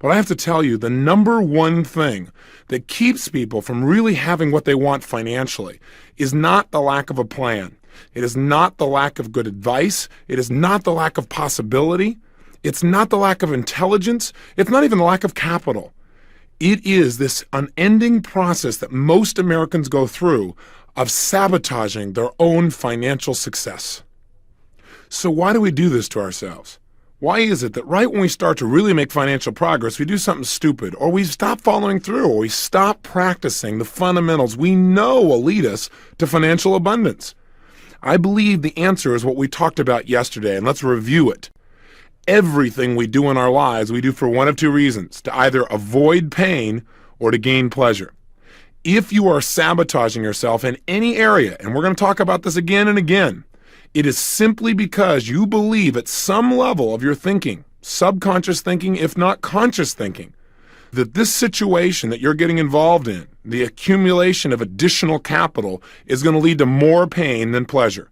But I have to tell you, the number one thing that keeps people from really having what they want financially is not the lack of a plan. It is not the lack of good advice. It is not the lack of possibility. It's not the lack of intelligence. It's not even the lack of capital. It is this unending process that most Americans go through of sabotaging their own financial success. So why do we do this to ourselves? Why is it that right when we start to really make financial progress, we do something stupid, or we stop following through, or we stop practicing the fundamentals we know will lead us to financial abundance? I believe the answer is what we talked about yesterday, and let's review it. Everything we do in our lives, we do for one of two reasons: to either avoid pain or to gain pleasure. If you are sabotaging yourself in any area, and we're going to talk about this again and again, it is simply because you believe at some level of your thinking, subconscious thinking, if not conscious thinking, that this situation that you're getting involved in, the accumulation of additional capital, is going to lead to more pain than pleasure.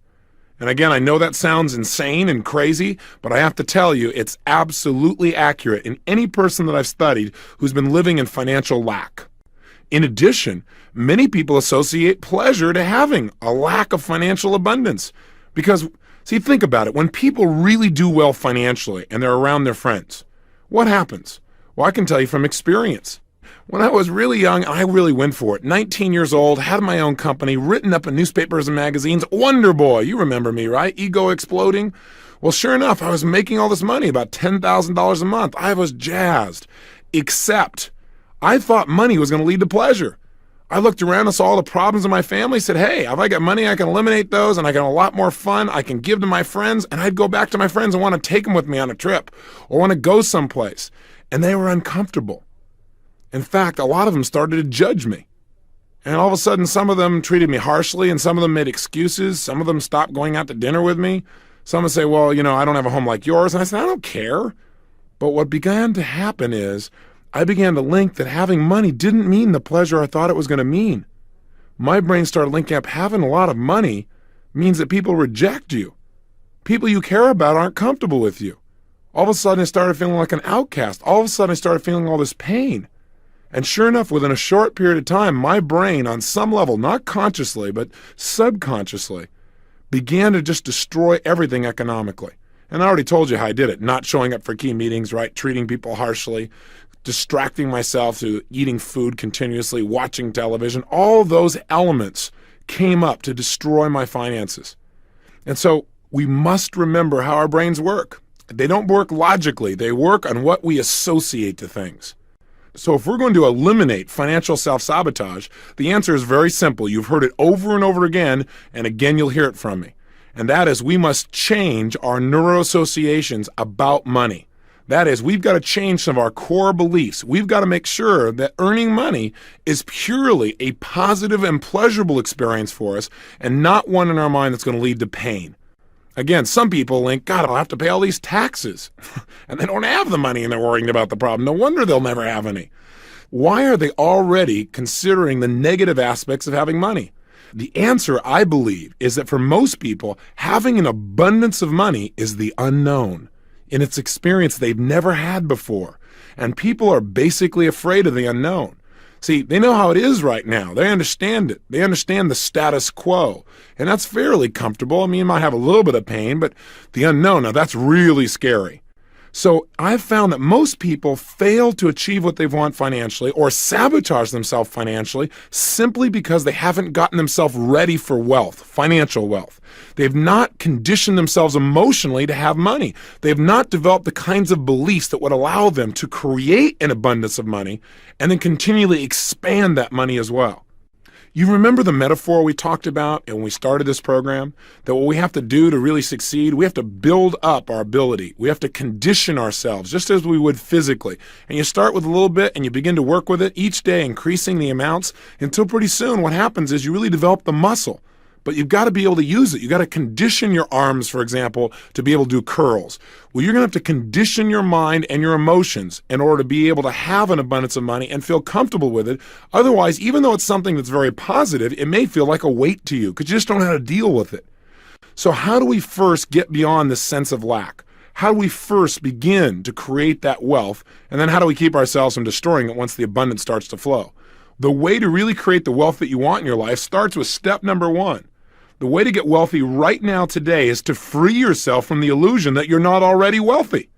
And again, I know that sounds insane and crazy, but I have to tell you, it's absolutely accurate in any person that I've studied who's been living in financial lack. In addition, many people associate pleasure to having a lack of financial abundance. Because, see, think about it. When people really do well financially and they're around their friends, what happens? Well, I can tell you from experience. When I was really young, I really went for it. 19 years old, had my own company, written up in newspapers and magazines. Wonder Boy, you remember me, right? Ego exploding. Well, sure enough, I was making all this money, about $10,000 a month. I was jazzed. Except I thought money was going to lead to pleasure. I looked around and saw all the problems in my family, said, hey, if I got money, I can eliminate those, and I can have a lot more fun. I can give to my friends, and I'd go back to my friends and want to take them with me on a trip or want to go someplace. And they were uncomfortable. In fact, a lot of them started to judge me. And all of a sudden, some of them treated me harshly, and some of them made excuses. Some of them stopped going out to dinner with me. Some would say, well, I don't have a home like yours. And I said, I don't care. But what began to happen is I began to link that having money didn't mean the pleasure I thought it was going to mean. My brain started linking up having a lot of money means that people reject you. People you care about aren't comfortable with you. All of a sudden, I started feeling like an outcast. All of a sudden, I started feeling all this pain. And sure enough, within a short period of time, my brain, on some level, not consciously, but subconsciously, began to just destroy everything economically. And I already told you how I did it. Not showing up for key meetings, right? Treating people harshly, distracting myself through eating food continuously, watching television. All those elements came up to destroy my finances. And so we must remember how our brains work. They don't work logically. They work on what we associate to things. So if we're going to eliminate financial self-sabotage, the answer is very simple. You've heard it over and over again, and again you'll hear it from me. And that is, we must change our neuroassociations about money. That is, we've got to change some of our core beliefs. We've got to make sure that earning money is purely a positive and pleasurable experience for us, and not one in our mind that's going to lead to pain. Again, some people think, God, I'll have to pay all these taxes. And they don't have the money and they're worrying about the problem. No wonder they'll never have any. Why are they already considering the negative aspects of having money? The answer, I believe, is that for most people, having an abundance of money is the unknown. In its experience they've never had before. And people are basically afraid of the unknown. See, they know how it is right now. They understand it. They understand the status quo. And that's fairly comfortable. I mean, you might have a little bit of pain, but the unknown, now that's really scary. So I've found that most people fail to achieve what they want financially or sabotage themselves financially simply because they haven't gotten themselves ready for wealth, financial wealth. They've not conditioned themselves emotionally to have money. They've not developed the kinds of beliefs that would allow them to create an abundance of money and then continually expand that money as well. You remember the metaphor we talked about when we started this program? That what we have to do to really succeed, we have to build up our ability. We have to condition ourselves just as we would physically. And you start with a little bit and you begin to work with it each day, increasing the amounts until pretty soon what happens is you really develop the muscle. But you've got to be able to use it. You've got to condition your arms, for example, to be able to do curls. Well, you're going to have to condition your mind and your emotions in order to be able to have an abundance of money and feel comfortable with it. Otherwise, even though it's something that's very positive, it may feel like a weight to you because you just don't know how to deal with it. So how do we first get beyond this sense of lack? how do we first begin to create that wealth, and then how do we keep ourselves from destroying it once the abundance starts to flow? The way to really create the wealth that you want in your life starts with step number one. The way to get wealthy right now today is to free yourself from the illusion that you're not already wealthy.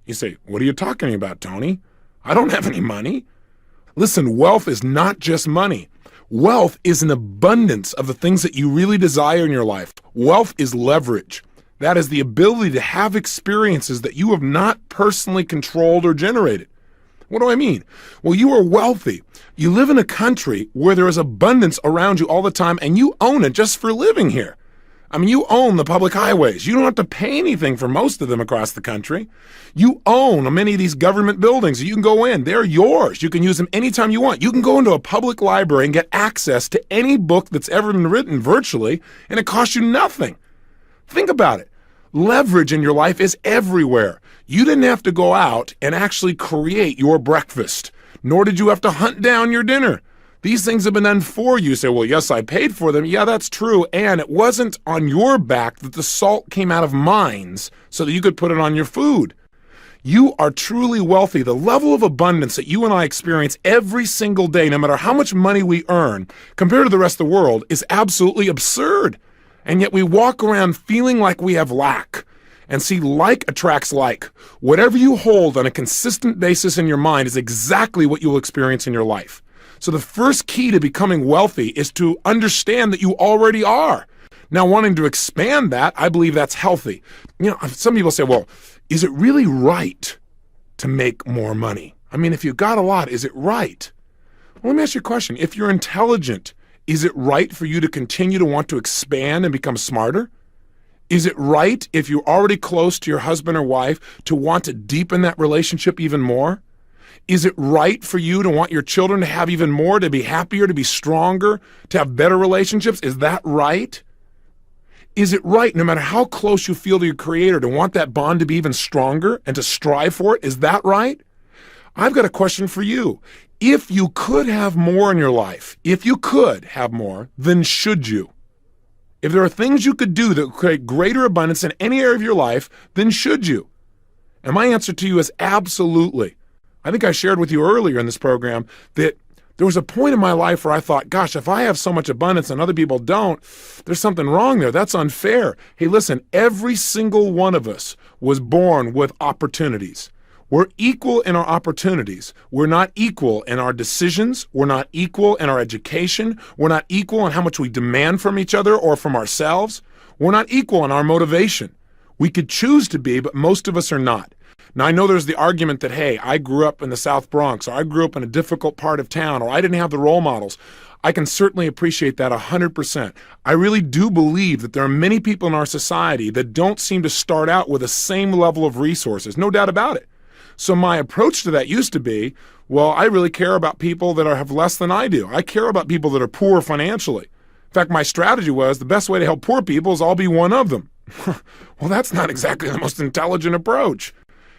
You say, what are you talking about, Tony? I don't have any money. Listen, wealth is not just money. Wealth is an abundance of the things that you really desire in your life. Wealth is leverage. That is the ability to have experiences that you have not personally controlled or generated. What do I mean? Well, you are wealthy. You live in a country where there is abundance around you all the time, and you own it just for living here. I mean, you own the public highways. You don't have to pay anything for most of them across the country. You own many of these government buildings. You can go in. They're yours. You can use them anytime you want. You can go into a public library and get access to any book that's ever been written virtually, and it costs you nothing. Think about it. Leverage in your life is everywhere. You didn't have to go out and actually create your breakfast, nor did you have to hunt down your dinner. These things have been done for you. You say, well, yes, I paid for them. Yeah, that's true. And it wasn't on your back that the salt came out of mines so that you could put it on your food. You are truly wealthy. The level of abundance that you and I experience every single day, no matter how much money we earn, compared to the rest of the world, is absolutely absurd. And yet we walk around feeling like we have lack. And see, like attracts like. Whatever you hold on a consistent basis in your mind is exactly what you will experience in your life. So the first key to becoming wealthy is to understand that you already are. Now, wanting to expand that, I believe that's healthy. You know, some people say, well, is it really right to make more money? I mean, if you got a lot, is it right? Well, let me ask you a question. If you're intelligent, is it right for you to continue to want to expand and become smarter? Is it right, if you're already close to your husband or wife, to want to deepen that relationship even more? Is it right for you to want your children to have even more, to be happier, to be stronger, to have better relationships? Is that right? Is it right, no matter how close you feel to your Creator, to want that bond to be even stronger and to strive for it? Is that right? I've got a question for you. If you could have more in your life, if you could have more, then should you? If there are things you could do that create greater abundance in any area of your life, then should you? And my answer to you is absolutely. I think I shared with you earlier in this program that there was a point in my life where I thought, gosh, if I have so much abundance and other people don't, there's something wrong there. That's unfair. Hey, listen, every single one of us was born with opportunities. We're equal in our opportunities. We're not equal in our decisions. We're not equal in our education. We're not equal in how much we demand from each other or from ourselves. We're not equal in our motivation. We could choose to be, but most of us are not. Now, I know there's the argument that, hey, I grew up in the South Bronx, or I grew up in a difficult part of town, or I didn't have the role models. I can certainly appreciate that 100%. I really do believe that there are many people in our society that don't seem to start out with the same level of resources, no doubt about it. So my approach to that used to be, well, I really care about people that have less than I do. I care about people that are poor financially. In fact, my strategy was the best way to help poor people is I'll be one of them. Well, that's not exactly the most intelligent approach.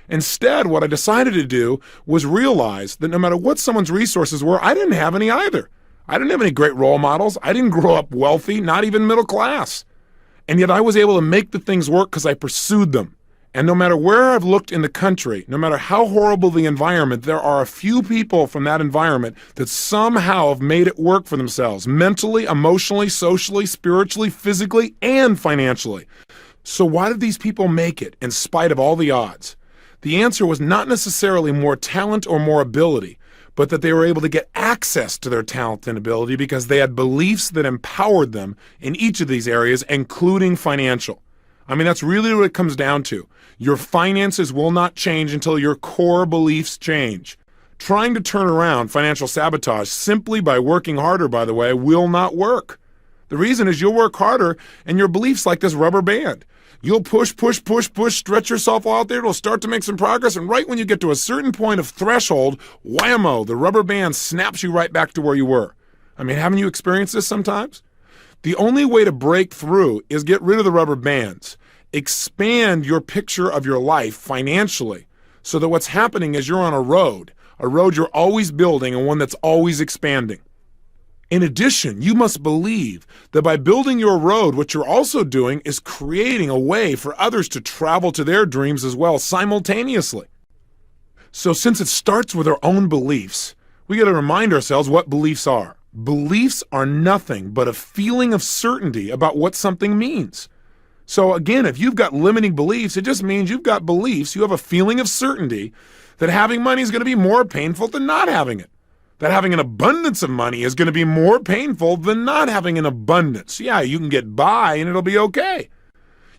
Instead, what I decided to do was realize that no matter what someone's resources were, I didn't have any either. I didn't have any great role models. I didn't grow up wealthy, not even middle class. And yet I was able to make the things work because I pursued them. And no matter where I've looked in the country, no matter how horrible the environment, there are a few people from that environment that somehow have made it work for themselves, mentally, emotionally, socially, spiritually, physically, and financially. So why did these people make it in spite of all the odds? The answer was not necessarily more talent or more ability, but that they were able to get access to their talent and ability because they had beliefs that empowered them in each of these areas, including financial. I mean, that's really what it comes down to. Your finances will not change until your core beliefs change. Trying to turn around financial sabotage simply by working harder, by the way, will not work. The reason is you'll work harder and your beliefs like this rubber band. You'll push, stretch yourself out there. It'll start to make some progress. And right when you get to a certain point of threshold, whammo, the rubber band snaps you right back to where you were. I mean, haven't you experienced this sometimes? The only way to break through is get rid of the rubber bands. Expand your picture of your life financially so that what's happening is you're on a road you're always building and one that's always expanding. In addition, you must believe that by building your road, what you're also doing is creating a way for others to travel to their dreams as well simultaneously. So since it starts with our own beliefs, we got to remind ourselves what beliefs are. Beliefs are nothing but a feeling of certainty about what something means. So again, if you've got limiting beliefs, it just means you've got beliefs. You have a feeling of certainty that having money is going to be more painful than not having it. That having an abundance of money is going to be more painful than not having an abundance. Yeah, you can get by and it'll be okay.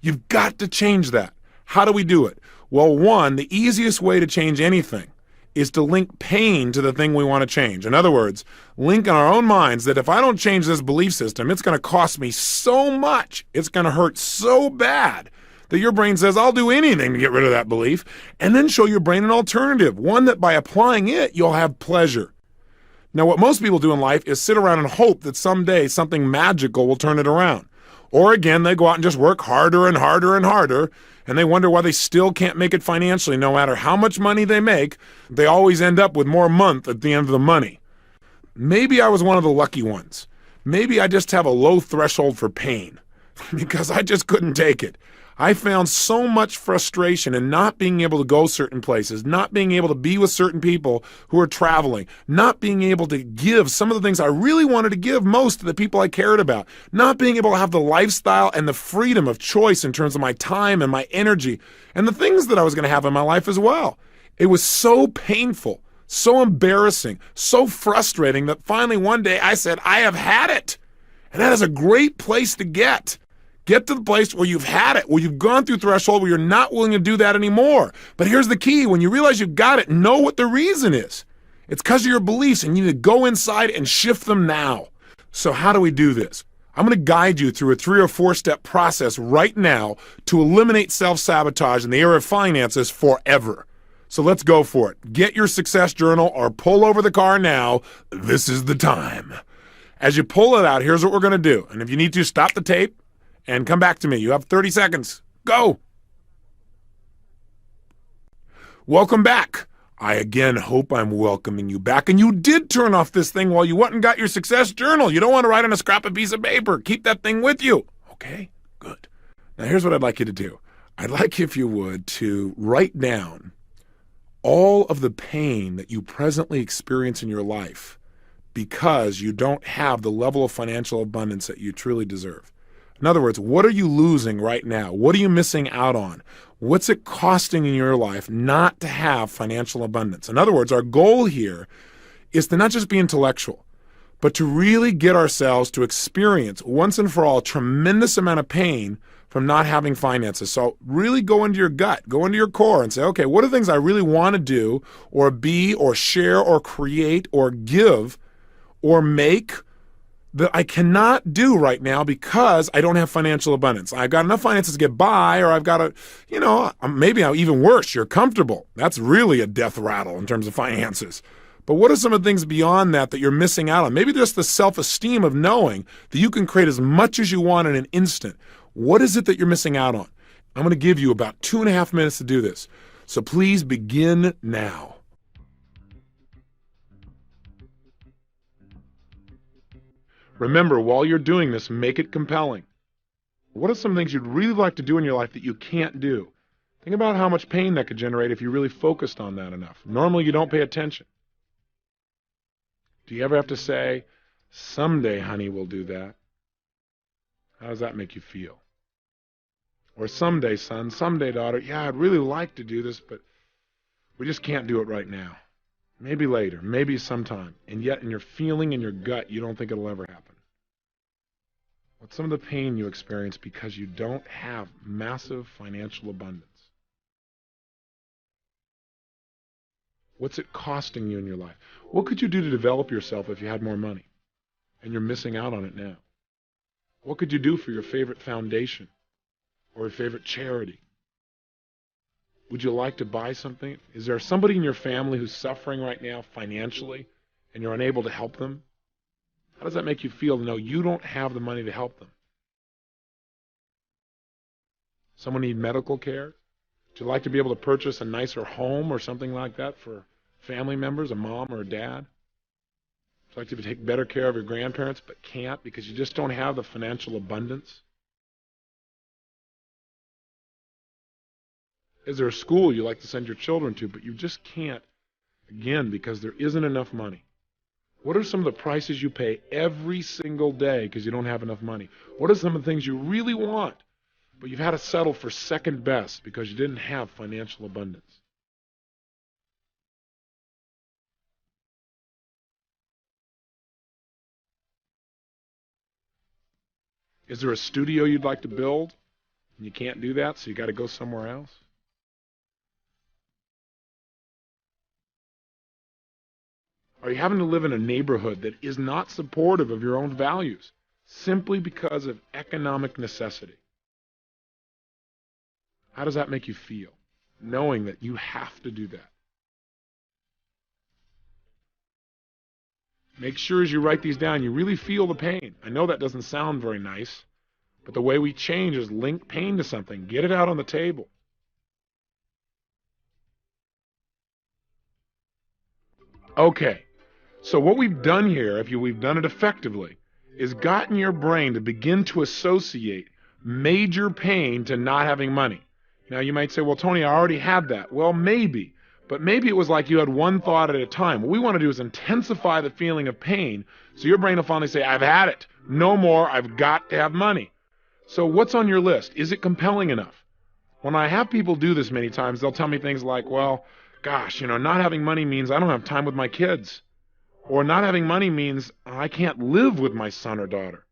You've got to change that. How do we do it? Well, one, the easiest way to change anything is to link pain to the thing we want to change. In other words, link in our own minds that if I don't change this belief system, it's going to cost me so much, it's going to hurt so bad, that your brain says, I'll do anything to get rid of that belief, and then show your brain an alternative, one that by applying it, you'll have pleasure. Now, what most people do in life is sit around and hope that someday something magical will turn it around. Or again, they go out and just work harder and harder and harder, and they wonder why they still can't make it financially. No matter how much money they make, they always end up with more month at the end of the money. Maybe I was one of the lucky ones. Maybe I just have a low threshold for pain because I just couldn't take it. I found so much frustration in not being able to go certain places, not being able to be with certain people who are traveling, not being able to give some of the things I really wanted to give most to the people I cared about, not being able to have the lifestyle and the freedom of choice in terms of my time and my energy and the things that I was going to have in my life as well. It was so painful, so embarrassing, so frustrating that finally one day I said, I have had it. And that is a great place to get. Get to the place where you've had it, where you've gone through threshold, where you're not willing to do that anymore. But here's the key. When you realize you've got it, know what the reason is. It's because of your beliefs, and you need to go inside and shift them now. So how do we do this? I'm going to guide you through a 3 or 4-step process right now to eliminate self-sabotage in the area of finances forever. So let's go for it. Get your success journal or pull over the car now. This is the time. As you pull it out, here's what we're going to do. And if you need to, stop the tape and come back to me. You have 30 seconds. Go. Welcome back. I again hope I'm welcoming you back. And you did turn off this thing while you went and got your success journal. You don't want to write on a scrap of piece of paper. Keep that thing with you. Okay, good. Now here's what I'd like you to do. I'd like, if you would, to write down all of the pain that you presently experience in your life because you don't have the level of financial abundance that you truly deserve. In other words, what are you losing right now? What are you missing out on? What's it costing in your life not to have financial abundance? In other words, our goal here is to not just be intellectual, but to really get ourselves to experience once and for all a tremendous amount of pain from not having finances. So really go into your gut, go into your core and say, okay, what are things I really want to do or be or share or create or give or make that I cannot do right now because I don't have financial abundance. I've got enough finances to get by, or I've got to, maybe even worse, you're comfortable. That's really a death rattle in terms of finances. But what are some of the things beyond that that you're missing out on? Maybe just the self-esteem of knowing that you can create as much as you want in an instant. What is it that you're missing out on? I'm going to give you about 2.5 minutes to do this. So please begin now. Remember, while you're doing this, make it compelling. What are some things you'd really like to do in your life that you can't do? Think about how much pain that could generate if you really focused on that enough. Normally, you don't pay attention. Do you ever have to say, someday, honey, we'll do that? How does that make you feel? Or someday, son, someday, daughter, yeah, I'd really like to do this, but we just can't do it right now. Maybe later, maybe sometime. And yet in your feeling, in your gut, you don't think it'll ever happen. What's some of the pain you experience because you don't have massive financial abundance? What's it costing you in your life? What could you do to develop yourself if you had more money? And you're missing out on it now. What could you do for your favorite foundation or your favorite charity? Would you like to buy something? Is there somebody in your family who's suffering right now financially and you're unable to help them? How does that make you feel to know you don't have the money to help them? Someone need medical care? Would you like to be able to purchase a nicer home or something like that for family members, a mom or a dad? Would like to take better care of your grandparents but can't because you just don't have the financial abundance? Is there a school you like to send your children to but you just can't, again, because there isn't enough money? What are some of the prices you pay every single day because you don't have enough money? What are some of the things you really want, but you've had to settle for second best because you didn't have financial abundance? Is there a studio you'd like to build and you can't do that, so you got to go somewhere else? Are you having to live in a neighborhood that is not supportive of your own values simply because of economic necessity? How does that make you feel, knowing that you have to do that? Make sure as you write these down, you really feel the pain. I know that doesn't sound very nice, but the way we change is link pain to something. Get it out on the table. Okay, so what we've done here, if we've done it effectively, is gotten your brain to begin to associate major pain to not having money. Now you might say, well, Tony, I already had that. Well, maybe, but maybe it was like you had one thought at a time. What we want to do is intensify the feeling of pain so your brain will finally say, I've had it. No more. I've got to have money. So what's on your list? Is it compelling enough? When I have people do this many times, they'll tell me things like, well, gosh, not having money means I don't have time with my kids. Or not having money means I can't live with my son or daughter.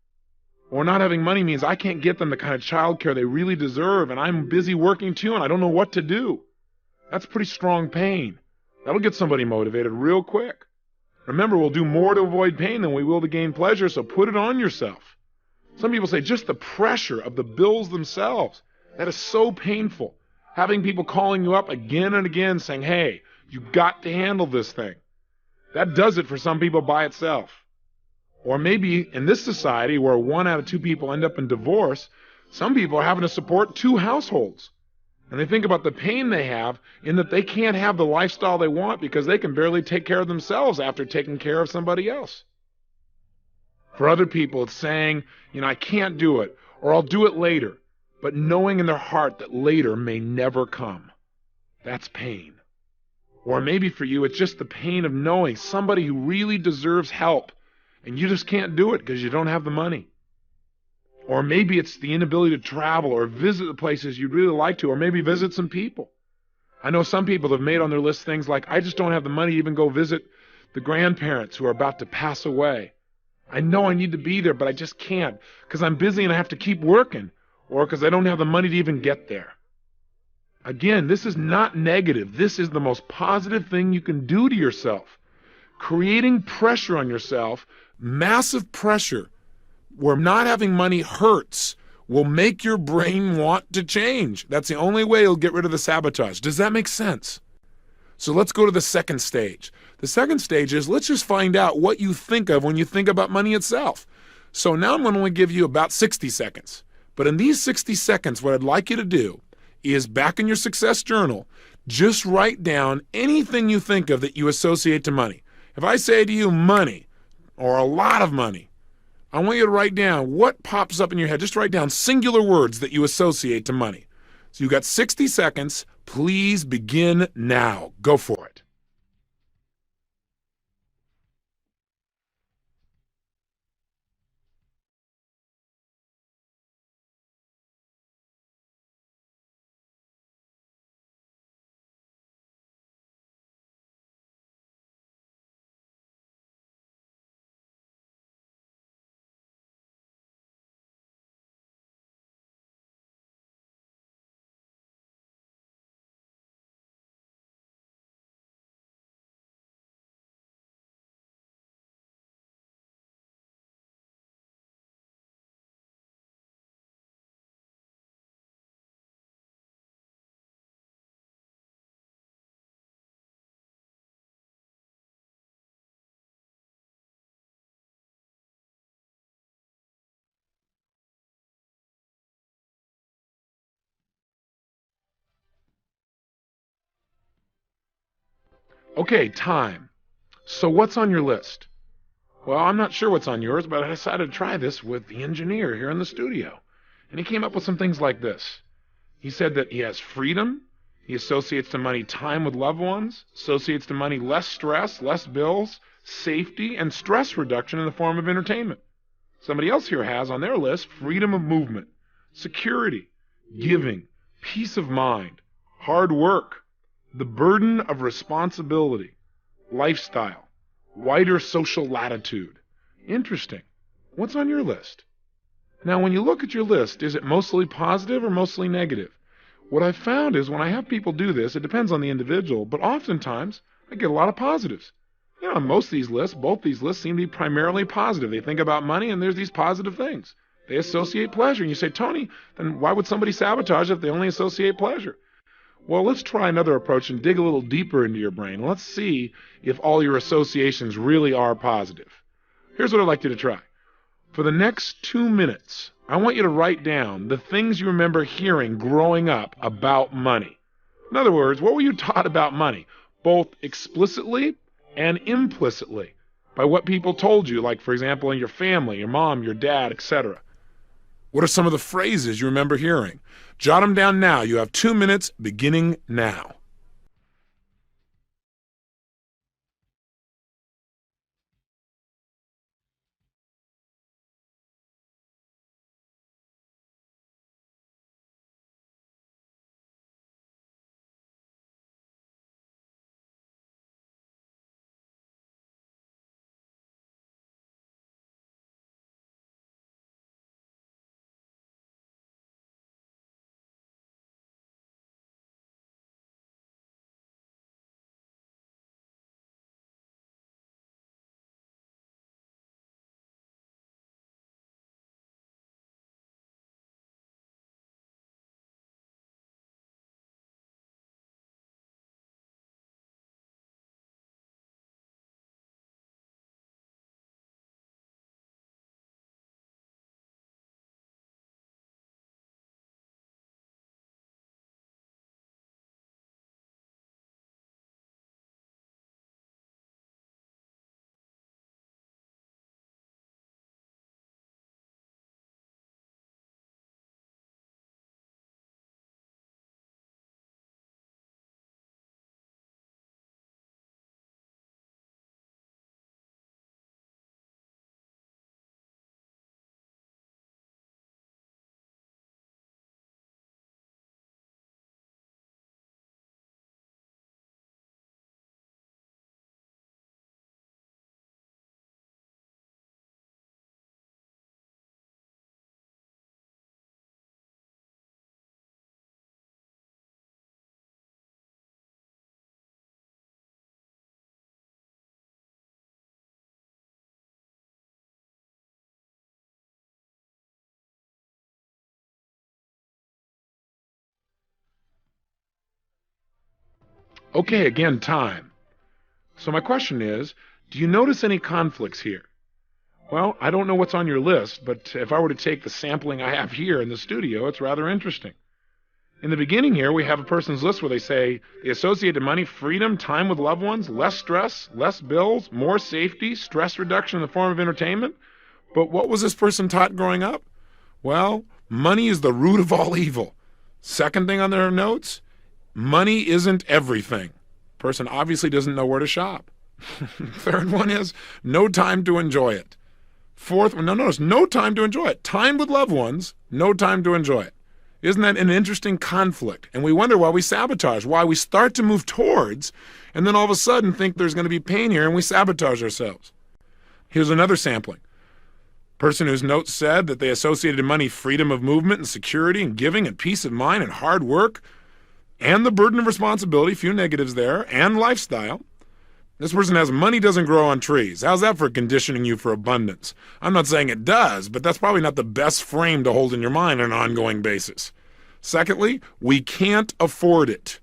Or not having money means I can't get them the kind of child care they really deserve, and I'm busy working too, and I don't know what to do. That's pretty strong pain. That'll get somebody motivated real quick. Remember, we'll do more to avoid pain than we will to gain pleasure, so put it on yourself. Some people say just the pressure of the bills themselves. That is so painful. Having people calling you up again and again saying, hey, you got to handle this thing. That does it for some people by itself. Or maybe in this society where 1 out of 2 people end up in divorce, some people are having to support 2 households. And they think about the pain they have in that they can't have the lifestyle they want because they can barely take care of themselves after taking care of somebody else. For other people, it's saying, I can't do it, or I'll do it later, but knowing in their heart that later may never come. That's pain. Or maybe for you, it's just the pain of knowing somebody who really deserves help, and you just can't do it because you don't have the money. Or maybe it's the inability to travel or visit the places you'd really like to, or maybe visit some people. I know some people have made on their list things like, I just don't have the money to even go visit the grandparents who are about to pass away. I know I need to be there, but I just can't because I'm busy and I have to keep working, or because I don't have the money to even get there. Again, this is not negative. This is the most positive thing you can do to yourself. Creating pressure on yourself, massive pressure, where not having money hurts, will make your brain want to change. That's the only way you'll get rid of the sabotage. Does that make sense? So let's go to the second stage. The second stage is let's just find out what you think of when you think about money itself. So now I'm going to only give you about 60 seconds. But in these 60 seconds, what I'd like you to do is back in your success journal, just write down anything you think of that you associate to money. If I say to you money or a lot of money, I want you to write down what pops up in your head. Just write down singular words that you associate to money. So you've got 60 seconds. Please begin now. Go for it. Okay, time. So what's on your list? Well, I'm not sure what's on yours, but I decided to try this with the engineer here in the studio. And he came up with some things like this. He said that he has freedom. He associates to money time with loved ones, associates to money less stress, less bills, safety, and stress reduction in the form of entertainment. Somebody else here has on their list freedom of movement, security, giving, peace of mind, hard work, the burden of responsibility, lifestyle, wider social latitude. Interesting. What's on your list? Now, when you look at your list, is it mostly positive or mostly negative? What I've found is when I have people do this, it depends on the individual, but oftentimes I get a lot of positives. On most of these lists, both these lists seem to be primarily positive. They think about money and there's these positive things. They associate pleasure. And you say, Tony, then why would somebody sabotage if they only associate pleasure? Well, let's try another approach and dig a little deeper into your brain. Let's see if all your associations really are positive. Here's what I'd like you to try. For the next 2 minutes, I want you to write down the things you remember hearing growing up about money. In other words, what were you taught about money, both explicitly and implicitly, by what people told you, like, for example, in your family, your mom, your dad, etc. What are some of the phrases you remember hearing? Jot them down now. You have 2 minutes beginning now. Okay, again, time. So my question is, do you notice any conflicts here? Well, I don't know what's on your list, but if I were to take the sampling I have here in the studio, it's rather interesting. In the beginning here, we have a person's list where they say they associate to money freedom, time with loved ones, less stress, less bills, more safety, stress reduction in the form of entertainment. But what was this person taught growing up? Well, money is the root of all evil. Second thing on their notes, money isn't everything. Person obviously doesn't know where to shop. Third one is no time to enjoy it. Fourth one, notice no time to enjoy it. Time with loved ones, no time to enjoy it. Isn't that an interesting conflict? And we wonder why we sabotage, why we start to move towards, and then all of a sudden think there's going to be pain here and we sabotage ourselves. Here's another sampling. Person whose notes said that they associated money freedom of movement and security and giving and peace of mind and hard work and the burden of responsibility, few negatives there, and lifestyle. This person has money doesn't grow on trees. How's that for conditioning you for abundance? I'm not saying it does, but that's probably not the best frame to hold in your mind on an ongoing basis. Secondly, we can't afford it.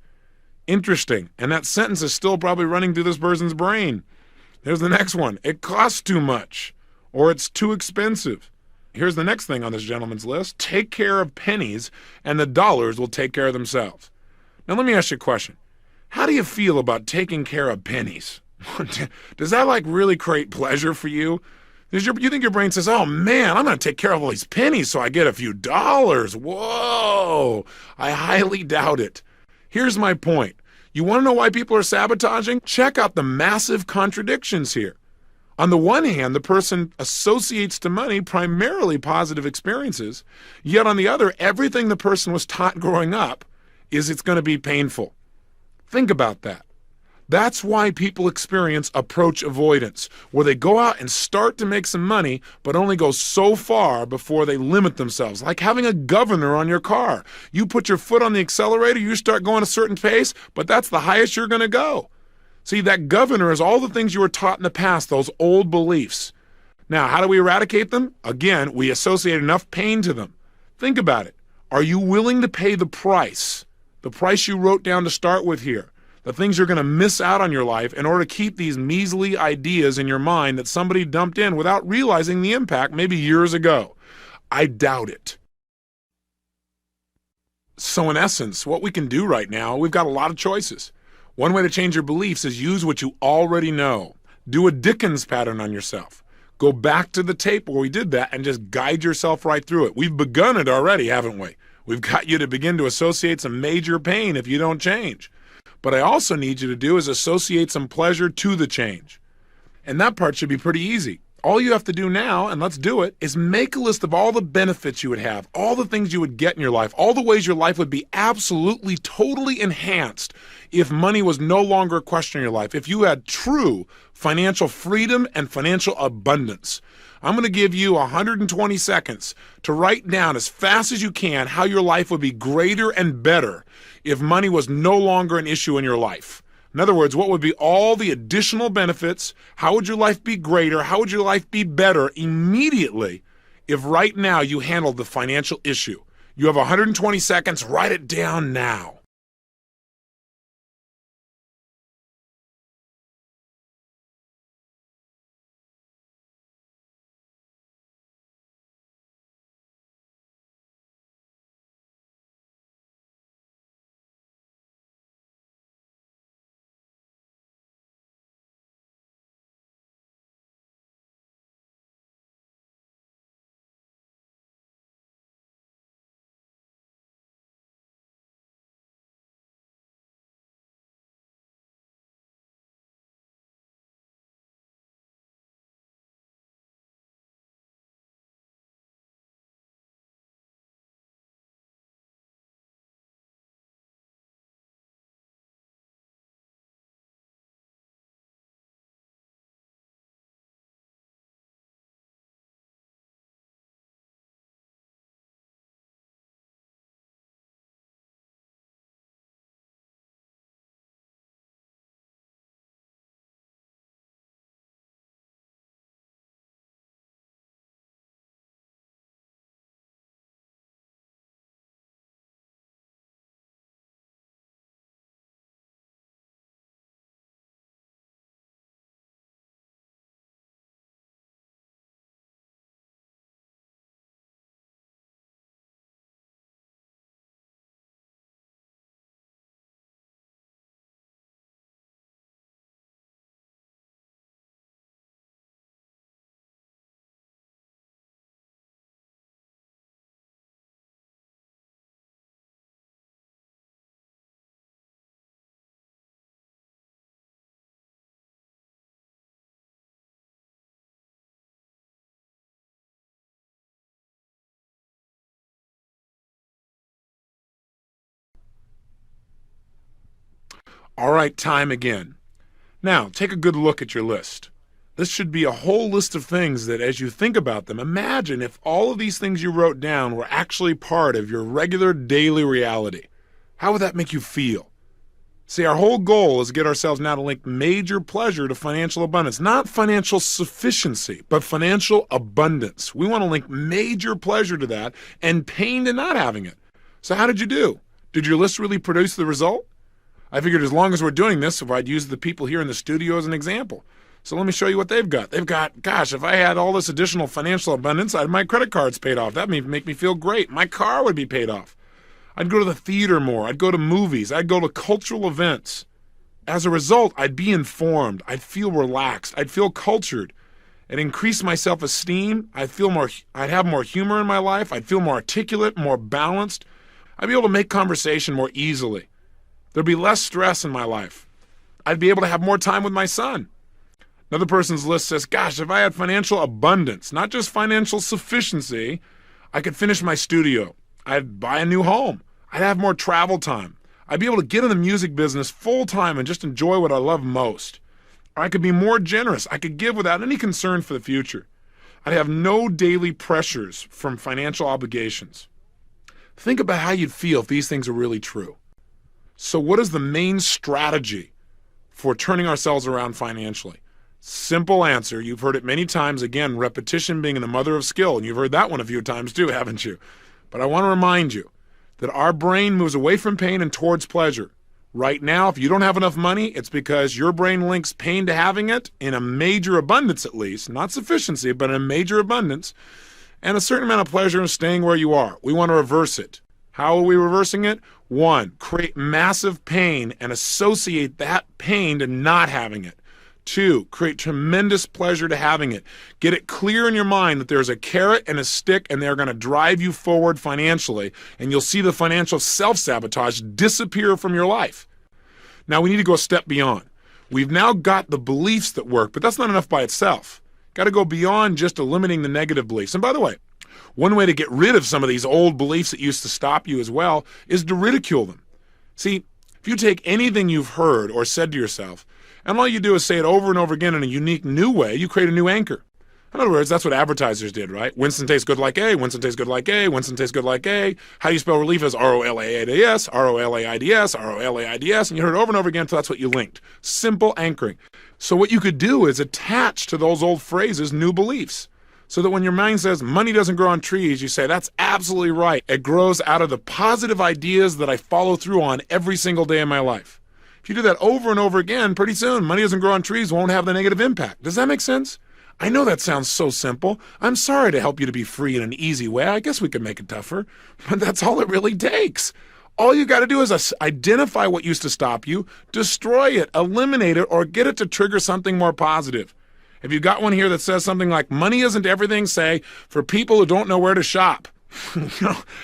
Interesting. And that sentence is still probably running through this person's brain. Here's the next one. It costs too much, or it's too expensive. Here's the next thing on this gentleman's list. Take care of pennies, and the dollars will take care of themselves. Now let me ask you a question. How do you feel about taking care of pennies? Does that like really create pleasure for you? You think your brain says, oh man, I'm going to take care of all these pennies so I get a few dollars. Whoa, I highly doubt it. Here's my point. You want to know why people are sabotaging? Check out the massive contradictions here. On the one hand, the person associates to money primarily positive experiences, yet on the other, everything the person was taught growing up is it's going to be painful. Think about that. That's why people experience approach avoidance, where they go out and start to make some money, but only go so far before they limit themselves. Like having a governor on your car. You put your foot on the accelerator, you start going a certain pace, but that's the highest you're going to go. See, that governor is all the things you were taught in the past, those old beliefs. Now, how do we eradicate them? Again, we associate enough pain to them. Think about it. Are you willing to pay the price you wrote down to start with here? The things you're going to miss out on your life in order to keep these measly ideas in your mind that somebody dumped in without realizing the impact maybe years ago. I doubt it. So in essence, what we can do right now, we've got a lot of choices. One way to change your beliefs is use what you already know. Do a Dickens pattern on yourself. Go back to the tape where we did that and just guide yourself right through it. We've begun it already, haven't we? We've got you to begin to associate some major pain if you don't change. But I also need you to do is associate some pleasure to the change. And that part should be pretty easy. All you have to do now, and let's do it, is make a list of all the benefits you would have, all the things you would get in your life, all the ways your life would be absolutely, totally enhanced if money was no longer a question in your life, if you had true financial freedom and financial abundance. I'm going to give you 120 seconds to write down as fast as you can how your life would be greater and better if money was no longer an issue in your life. In other words, what would be all the additional benefits? How would your life be greater? How would your life be better immediately if right now you handled the financial issue? You have 120 seconds. Write it down now. All right, time again. Now, take a good look at your list. This should be a whole list of things that as you think about them, imagine if all of these things you wrote down were actually part of your regular daily reality. How would that make you feel? See, our whole goal is to get ourselves now to link major pleasure to financial abundance. Not financial sufficiency, but financial abundance. We want to link major pleasure to that and pain to not having it. So how did you do? Did your list really produce the result? I figured as long as we're doing this, if I'd use the people here in the studio as an example. So let me show you what they've got. They've got, gosh, if I had all this additional financial abundance, I'd have my credit cards paid off. That would make me feel great. My car would be paid off. I'd go to the theater more. I'd go to movies. I'd go to cultural events. As a result, I'd be informed. I'd feel relaxed. I'd feel cultured. It'd increase my self-esteem. I'd have more humor in my life. I'd feel more articulate, more balanced. I'd be able to make conversation more easily. There'd be less stress in my life. I'd be able to have more time with my son. Another person's list says, gosh, if I had financial abundance, not just financial sufficiency, I could finish my studio. I'd buy a new home. I'd have more travel time. I'd be able to get in the music business full time and just enjoy what I love most. Or I could be more generous. I could give without any concern for the future. I'd have no daily pressures from financial obligations. Think about how you'd feel if these things are really true. So what is the main strategy for turning ourselves around financially? Simple answer. You've heard it many times. Again, repetition being the mother of skill. And you've heard that one a few times too, haven't you? But I want to remind you that our brain moves away from pain and towards pleasure. Right now, if you don't have enough money, it's because your brain links pain to having it in a major abundance at least, not sufficiency, but in a major abundance, and a certain amount of pleasure in staying where you are. We want to reverse it. How are we reversing it? 1, create massive pain and associate that pain to not having it. 2, create tremendous pleasure to having it. Get it clear in your mind that there's a carrot and a stick and they're going to drive you forward financially, and you'll see the financial self-sabotage disappear from your life. Now we need to go a step beyond. We've now got the beliefs that work, but that's not enough by itself. Got to go beyond just eliminating the negative beliefs. And by the way, one way to get rid of some of these old beliefs that used to stop you as well is to ridicule them. See, if you take anything you've heard or said to yourself, and all you do is say it over and over again in a unique new way, you create a new anchor. In other words, that's what advertisers did, right? Winston tastes good like A, Winston tastes good like A, Winston tastes good like A. How do you spell relief is R-O-L-A-I-D-S, R-O-L-A-I-D-S, R-O-L-A-I-D-S, and you heard it over and over again until that's what you linked. Simple anchoring. So what you could do is attach to those old phrases new beliefs. So that when your mind says money doesn't grow on trees, you say, that's absolutely right. It grows out of the positive ideas that I follow through on every single day of my life. If you do that over and over again, pretty soon, money doesn't grow on trees won't have the negative impact. Does that make sense? I know that sounds so simple. I'm sorry to help you to be free in an easy way. I guess we could make it tougher, but that's all it really takes. All you got to do is identify what used to stop you, destroy it, eliminate it, or get it to trigger something more positive. If you've got one here that says something like, money isn't everything, say, for people who don't know where to shop.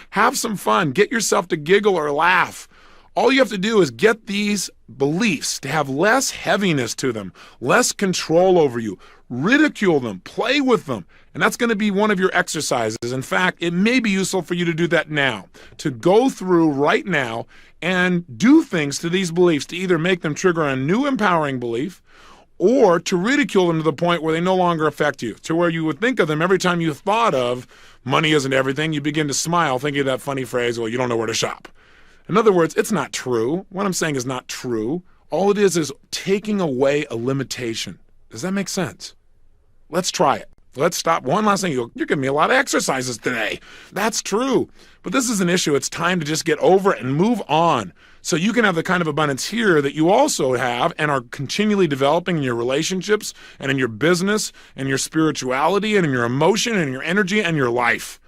Have some fun. Get yourself to giggle or laugh. All you have to do is get these beliefs to have less heaviness to them, less control over you. Ridicule them, play with them, and that's going to be one of your exercises. In fact, it may be useful for you to do that now, to go through right now and do things to these beliefs to either make them trigger a new empowering belief or to ridicule them to the point where they no longer affect you, to where you would think of them every time you thought of money isn't everything, you begin to smile thinking of that funny phrase, well, you don't know where to shop. In other words, it's not true. What I'm saying is not true. All it is taking away a limitation. Does that make sense? Let's try it. Let's stop. One last thing. You're giving me a lot of exercises today. That's true. But this is an issue. It's time to just get over it and move on so you can have the kind of abundance here that you also have and are continually developing in your relationships and in your business and your spirituality and in your emotion and your energy and your life.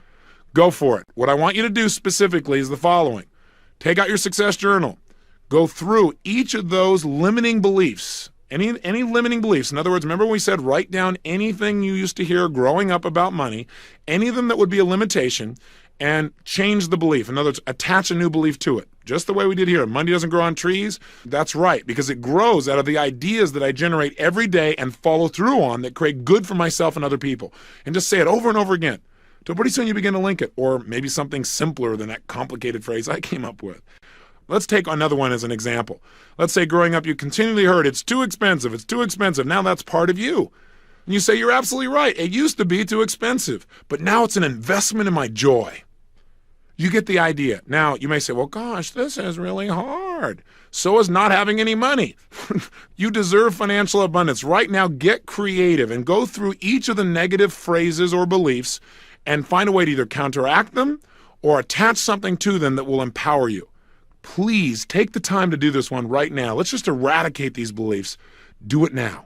Go for it. What I want you to do specifically is the following. Take out your success journal. Go through each of those limiting beliefs. Any limiting beliefs. In other words, remember we said write down anything you used to hear growing up about money, any of them that would be a limitation, and change the belief. In other words, attach a new belief to it. Just the way we did here. Money doesn't grow on trees. That's right, because it grows out of the ideas that I generate every day and follow through on that create good for myself and other people. And just say it over and over again. So pretty soon you begin to link it, or maybe something simpler than that complicated phrase I came up with. Let's take another one as an example. Let's say growing up you continually heard, it's too expensive, it's too expensive. Now that's part of you. And you say, you're absolutely right. It used to be too expensive, but now it's an investment in my joy. You get the idea. Now you may say, well, gosh, this is really hard. So is not having any money. You deserve financial abundance. Right now, get creative and go through each of the negative phrases or beliefs and find a way to either counteract them or attach something to them that will empower you. Please take the time to do this one right now. Let's just eradicate these beliefs. Do it now.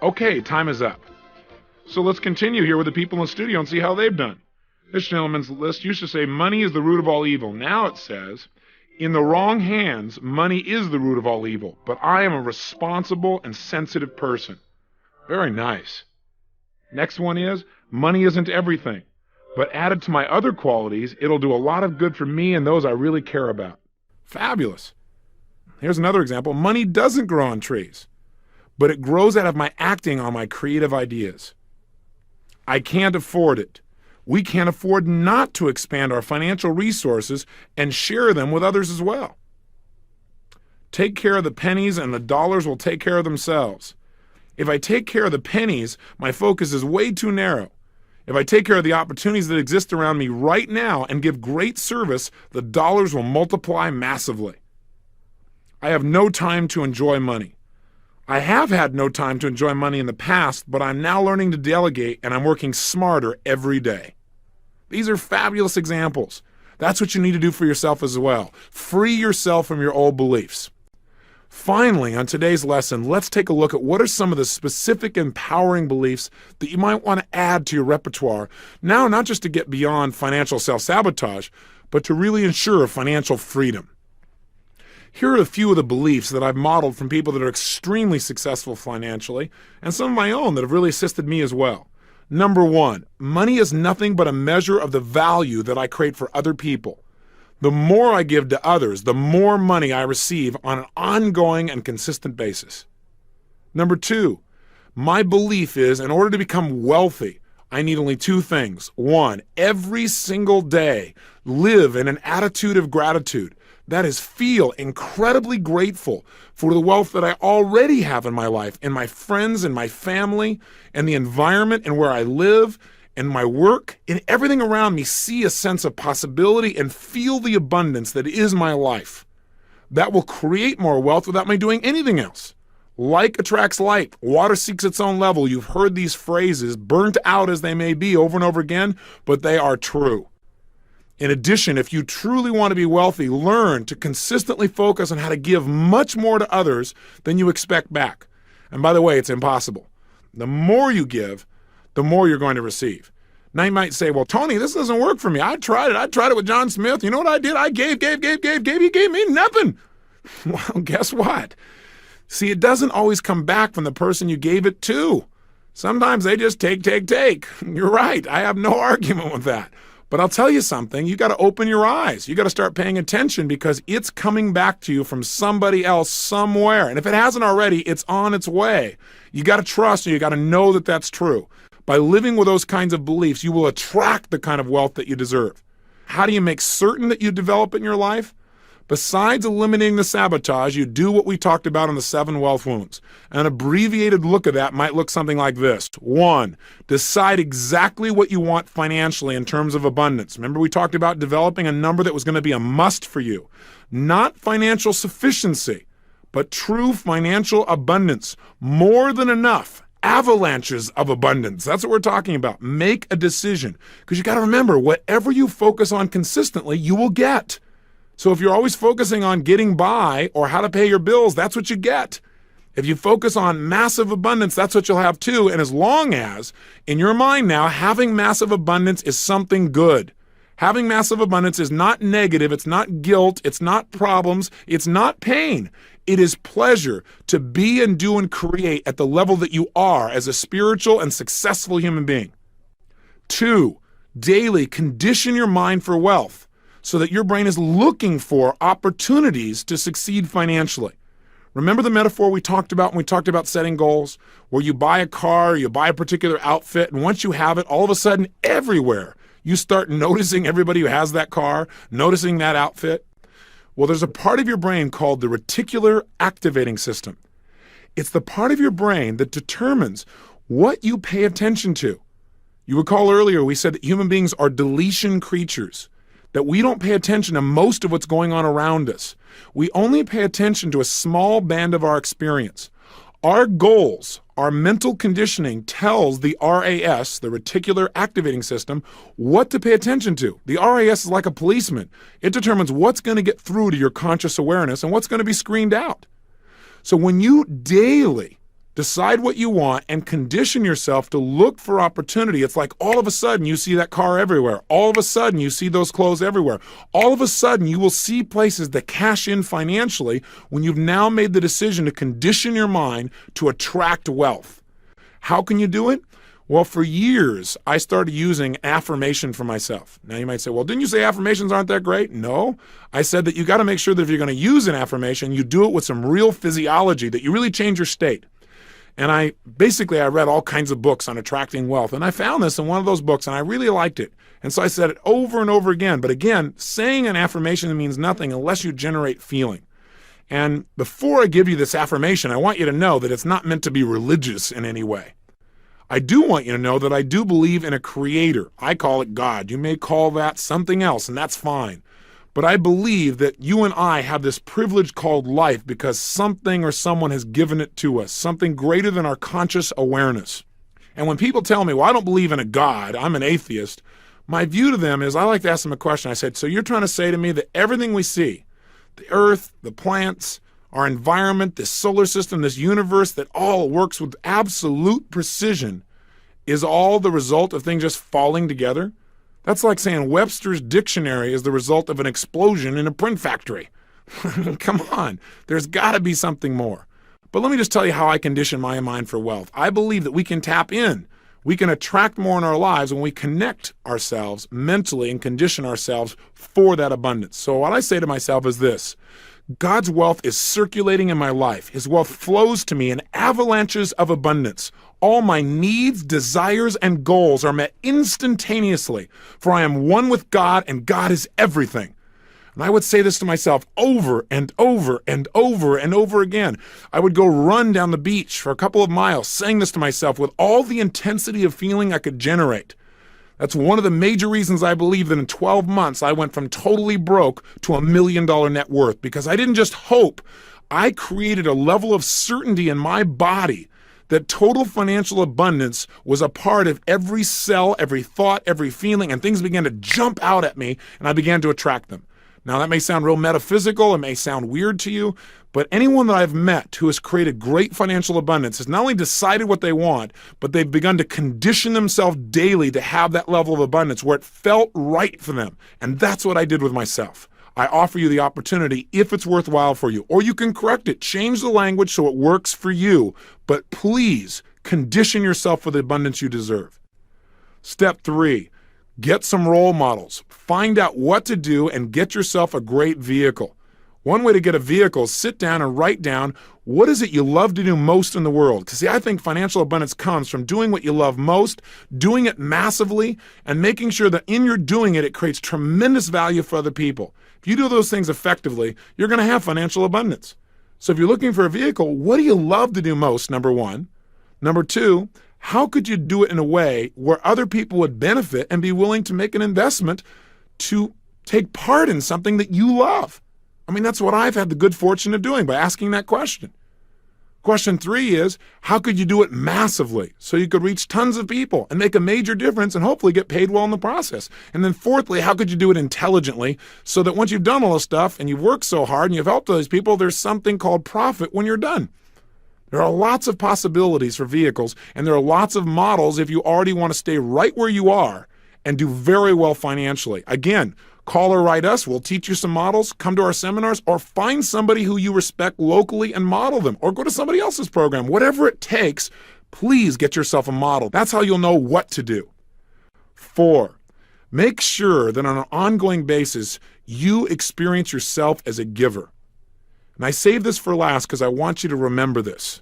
Okay, time is up. So let's continue here with the people in the studio and see how they've done. This gentleman's list used to say money is the root of all evil. Now it says, in the wrong hands, money is the root of all evil, but I am a responsible and sensitive person. Very nice. Next one is, money isn't everything, but added to my other qualities, it'll do a lot of good for me and those I really care about. Fabulous. Here's another example. Money doesn't grow on trees, but it grows out of my acting on my creative ideas. I can't afford it. We can't afford not to expand our financial resources and share them with others as well. Take care of the pennies and the dollars will take care of themselves. If I take care of the pennies, my focus is way too narrow. If I take care of the opportunities that exist around me right now and give great service, the dollars will multiply massively. I have no time to enjoy money. I have had no time to enjoy money in the past, but I'm now learning to delegate and I'm working smarter every day. These are fabulous examples. That's what you need to do for yourself as well. Free yourself from your old beliefs. Finally, on today's lesson, let's take a look at what are some of the specific empowering beliefs that you might want to add to your repertoire, now not just to get beyond financial self-sabotage, but to really ensure financial freedom. Here are a few of the beliefs that I've modeled from people that are extremely successful financially, and some of my own that have really assisted me as well. Number one, money is nothing but a measure of the value that I create for other people. The more I give to others, the more money I receive on an ongoing and consistent basis. Number two, my belief is in order to become wealthy, I need only two things. One, every single day, live in an attitude of gratitude. That is, feel incredibly grateful for the wealth that I already have in my life, in my friends, in my family, and the environment and where I live, and my work, and everything around me. See a sense of possibility and feel the abundance that is my life. That will create more wealth without me doing anything else. Like attracts like. Water seeks its own level. You've heard these phrases, burnt out as they may be over and over again, but they are true. In addition, if you truly want to be wealthy, learn to consistently focus on how to give much more to others than you expect back. And by the way, it's impossible. The more you give, the more you're going to receive. Now you might say, well, Tony, this doesn't work for me. I tried it. I tried it with John Smith. You know what I did? I gave. He gave me nothing. Well, guess what? See, it doesn't always come back from the person you gave it to. Sometimes they just take. You're right. I have no argument with that. But I'll tell you something, you got to open your eyes. You got to start paying attention because it's coming back to you from somebody else somewhere. And if it hasn't already, it's on its way. You got to trust and you got to know that that's true. By living with those kinds of beliefs, you will attract the kind of wealth that you deserve. How do you make certain that you develop it in your life? Besides eliminating the sabotage, you do what we talked about in the 7 wealth wounds. An abbreviated look of that might look something like this. 1, decide exactly what you want financially in terms of abundance. Remember we talked about developing a number that was going to be a must for you. Not financial sufficiency, but true financial abundance. More than enough. Avalanches of abundance. That's what we're talking about. Make a decision. Because you got to remember, whatever you focus on consistently, you will get. So if you're always focusing on getting by or how to pay your bills, that's what you get. If you focus on massive abundance, that's what you'll have too. And as long as, in your mind now, having massive abundance is something good. Having massive abundance is not negative, it's not guilt, it's not problems, it's not pain. It is pleasure to be and do and create at the level that you are as a spiritual and successful human being. 2, daily condition your mind for wealth, so that your brain is looking for opportunities to succeed financially. Remember the metaphor we talked about when we talked about setting goals, where you buy a car, you buy a particular outfit, and once you have it, all of a sudden, everywhere, you start noticing everybody who has that car, noticing that outfit. Well, there's a part of your brain called the reticular activating system. It's the part of your brain that determines what you pay attention to. You recall earlier we said that human beings are deletion creatures, that we don't pay attention to most of what's going on around us. We only pay attention to a small band of our experience. Our goals, our mental conditioning tells the RAS, the reticular activating system, what to pay attention to. The RAS is like a policeman. It determines what's going to get through to your conscious awareness and what's going to be screened out. So when you daily Decide what you want and condition yourself to look for opportunity. It's like all of a sudden you see that car everywhere. All of a sudden you see those clothes everywhere. All of a sudden you will see places that cash in financially when you've now made the decision to condition your mind to attract wealth. How can you do it? Well, for years, I started using affirmation for myself. Now you might say, well, didn't you say affirmations aren't that great? No. I said that you got to make sure that if you're going to use an affirmation, you do it with some real physiology, that you really change your state. And I read all kinds of books on attracting wealth. And I found this in one of those books, and I really liked it. And so I said it over and over again. But again, saying an affirmation means nothing unless you generate feeling. And before I give you this affirmation, I want you to know that it's not meant to be religious in any way. I do want you to know that I do believe in a creator. I call it God. You may call that something else, and that's fine. But I believe that you and I have this privilege called life because something or someone has given it to us, something greater than our conscious awareness. And when people tell me, well, I don't believe in a God, I'm an atheist, my view to them is I like to ask them a question. I said, so you're trying to say to me that everything we see, the earth, the plants, our environment, this solar system, this universe that all works with absolute precision is all the result of things just falling together? That's like saying Webster's dictionary is the result of an explosion in a print factory. Come on, there's got to be something more. But let me just tell you how I condition my mind for wealth. I believe that we can tap in. We can attract more in our lives when we connect ourselves mentally and condition ourselves for that abundance. So what I say to myself is this: God's wealth is circulating in my life. His wealth flows to me in avalanches of abundance. All my needs, desires, and goals are met instantaneously, for I am one with God, and God is everything. And I would say this to myself over and over and over and over again. I would go run down the beach for a couple of miles, saying this to myself with all the intensity of feeling I could generate. That's one of the major reasons I believe that in 12 months I went from totally broke to $1 million net worth, because I didn't just hope. I created a level of certainty in my body that total financial abundance was a part of every cell, every thought, every feeling, and things began to jump out at me, and I began to attract them. Now, that may sound real metaphysical, it may sound weird to you, but anyone that I've met who has created great financial abundance has not only decided what they want, but they've begun to condition themselves daily to have that level of abundance where it felt right for them. And that's what I did with myself. I offer you the opportunity if it's worthwhile for you, or you can correct it, change the language so it works for you, but please condition yourself for the abundance you deserve. Step 3, get some role models. Find out what to do and get yourself a great vehicle. One way to get a vehicle is sit down and write down what is it you love to do most in the world. Because see, I think financial abundance comes from doing what you love most, doing it massively, and making sure that in your doing it, it creates tremendous value for other people. If you do those things effectively, you're going to have financial abundance. So if you're looking for a vehicle, what do you love to do most, number one? Number two, how could you do it in a way where other people would benefit and be willing to make an investment to take part in something that you love? I mean, that's what I've had the good fortune of doing by asking that question. Question 3 is, how could you do it massively so you could reach tons of people and make a major difference and hopefully get paid well in the process? And then fourthly, how could you do it intelligently so that once you've done all this stuff and you've worked so hard and you've helped those people, there's something called profit when you're done? There are lots of possibilities for vehicles, and there are lots of models if you already want to stay right where you are and do very well financially. Again, call or write us. We'll teach you some models. Come to our seminars, or find somebody who you respect locally and model them, or go to somebody else's program. Whatever it takes, please get yourself a model. That's how you'll know what to do. 4, make sure that on an ongoing basis, you experience yourself as a giver. And I save this for last because I want you to remember this.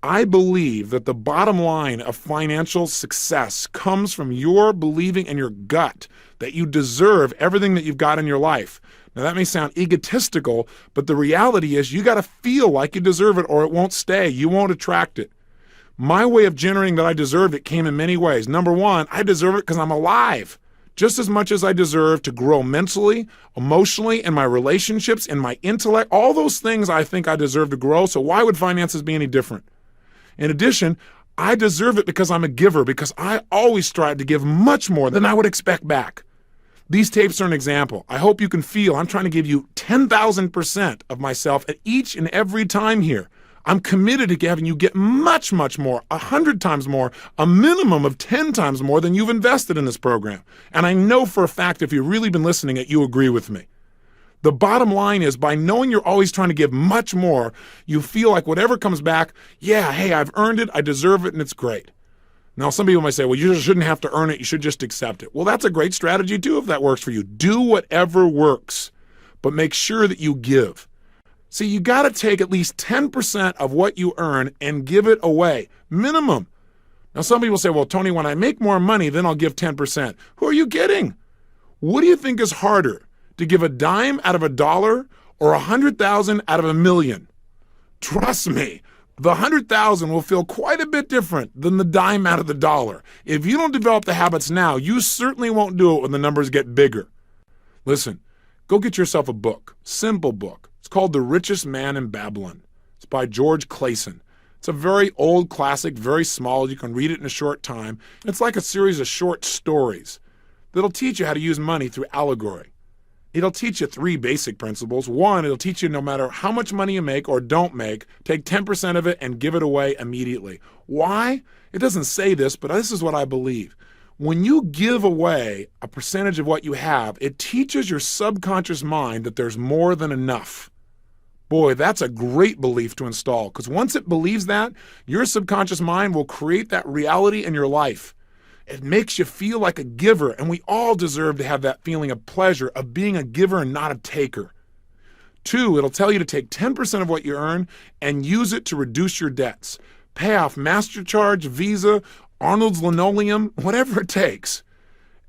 I believe that the bottom line of financial success comes from your believing in your gut that you deserve everything that you've got in your life. Now, that may sound egotistical, but the reality is you got to feel like you deserve it or it won't stay. You won't attract it. My way of generating that I deserved it came in many ways. Number one, I deserve it because I'm alive. Just as much as I deserve to grow mentally, emotionally, in my relationships, in my intellect, all those things I think I deserve to grow. So why would finances be any different? In addition, I deserve it because I'm a giver, because I always strive to give much more than I would expect back. These tapes are an example. I hope you can feel I'm trying to give you 10,000% of myself at each and every time here. I'm committed to having you get much, much more, 100 times more, a minimum of 10 times more than you've invested in this program. And I know for a fact, if you've really been listening, that you agree with me. The bottom line is, by knowing you're always trying to give much more, you feel like whatever comes back, yeah, hey, I've earned it, I deserve it, and it's great. Now, some people might say, well, you just shouldn't have to earn it, you should just accept it. Well, that's a great strategy too if that works for you. Do whatever works, but make sure that you give. See, you got to take at least 10% of what you earn and give it away, minimum. Now, some people say, well, Tony, when I make more money, then I'll give 10%. Who are you kidding? What do you think is harder, to give a dime out of $1 or 100,000 out of $1 million? Trust me, the 100,000 will feel quite a bit different than the dime out of the dollar. If you don't develop the habits now, you certainly won't do it when the numbers get bigger. Listen, go get yourself a book, simple book. It's called The Richest Man in Babylon. It's by George Clason. It's a very old classic, very small. You can read it in a short time. It's like a series of short stories that'll teach you how to use money through allegory. It'll teach you 3 basic principles. 1, it'll teach you no matter how much money you make or don't make, take 10% of it and give it away immediately. Why? It doesn't say this, but this is what I believe. When you give away a percentage of what you have, it teaches your subconscious mind that there's more than enough. Boy, that's a great belief to install, because once it believes that, your subconscious mind will create that reality in your life. It makes you feel like a giver, and we all deserve to have that feeling of pleasure of being a giver and not a taker. 2, it'll tell you to take 10% of what you earn and use it to reduce your debts. Pay off MasterCharge, Visa, Arnold's Linoleum, whatever it takes.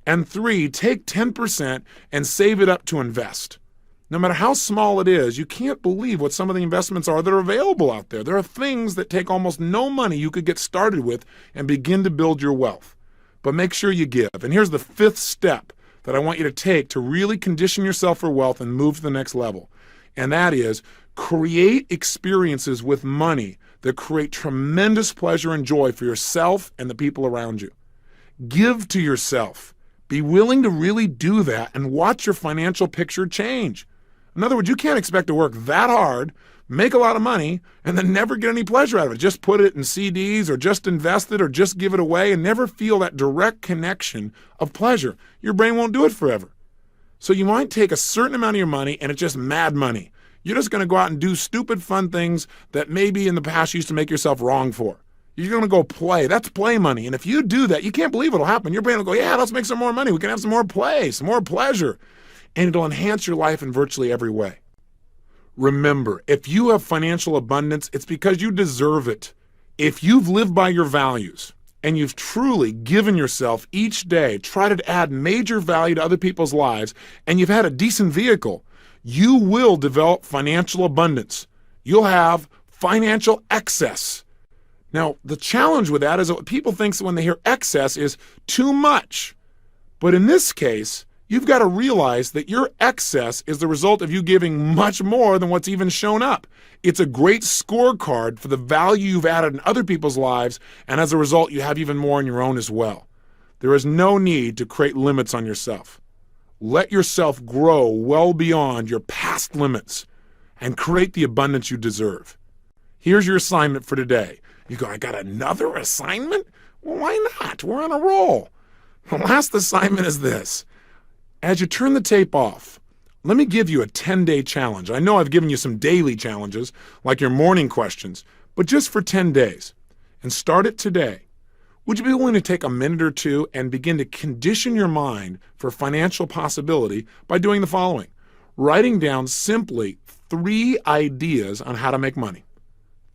And 3, take 10% and save it up to invest. No matter how small it is, you can't believe what some of the investments are that are available out there. There are things that take almost no money you could get started with and begin to build your wealth. But make sure you give. And here's the 5th step that I want you to take to really condition yourself for wealth and move to the next level. And that is, create experiences with money that create tremendous pleasure and joy for yourself and the people around you. Give to yourself. Be willing to really do that and watch your financial picture change. In other words, you can't expect to work that hard, make a lot of money, and then never get any pleasure out of it. Just put it in CDs or just invest it or just give it away and never feel that direct connection of pleasure. Your brain won't do it forever. So you might take a certain amount of your money and it's just mad money. You're just going to go out and do stupid fun things that maybe in the past you used to make yourself wrong for. You're going to go play. That's play money. And if you do that, you can't believe it'll happen. Your brain will go, yeah, let's make some more money. We can have some more play, some more pleasure. And it'll enhance your life in virtually every way. Remember, if you have financial abundance, it's because you deserve it. If you've lived by your values and you've truly given yourself each day, tried to add major value to other people's lives, and you've had a decent vehicle, you will develop financial abundance. You'll have financial excess. Now, the challenge with that is that people think when they hear excess is too much. But in this case, you've got to realize that your excess is the result of you giving much more than what's even shown up. It's a great scorecard for the value you've added in other people's lives, and as a result, you have even more in your own as well. There is no need to create limits on yourself. Let yourself grow well beyond your past limits and create the abundance you deserve. Here's your assignment for today. You go, I got another assignment? Well, why not? We're on a roll. The last assignment is this. As you turn the tape off, let me give you a 10-day challenge. I know I've given you some daily challenges, like your morning questions, but just for 10 days. And start it today. Would you be willing to take a minute or two and begin to condition your mind for financial possibility by doing the following? Writing down simply 3 ideas on how to make money.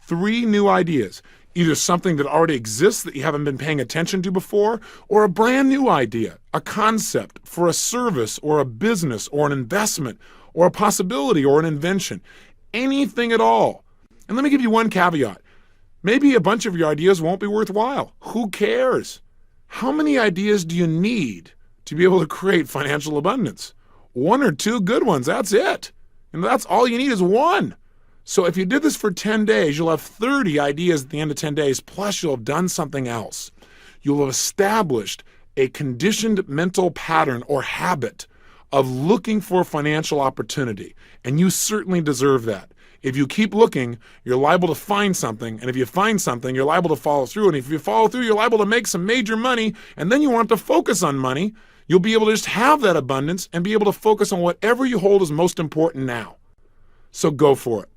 3 new ideas. Either something that already exists that you haven't been paying attention to before, or a brand new idea, a concept for a service or a business or an investment or a possibility or an invention. Anything at all. And let me give you one caveat. Maybe a bunch of your ideas won't be worthwhile. Who cares? How many ideas do you need to be able to create financial abundance? 1 or 2 good ones, that's it. And that's all you need is 1. So if you did this for 10 days, you'll have 30 ideas at the end of 10 days, plus you'll have done something else. You'll have established a conditioned mental pattern or habit of looking for financial opportunity, and you certainly deserve that. If you keep looking, you're liable to find something. And if you find something, you're liable to follow through. And if you follow through, you're liable to make some major money. And then you won't have to focus on money. You'll be able to just have that abundance and be able to focus on whatever you hold as most important now. So go for it.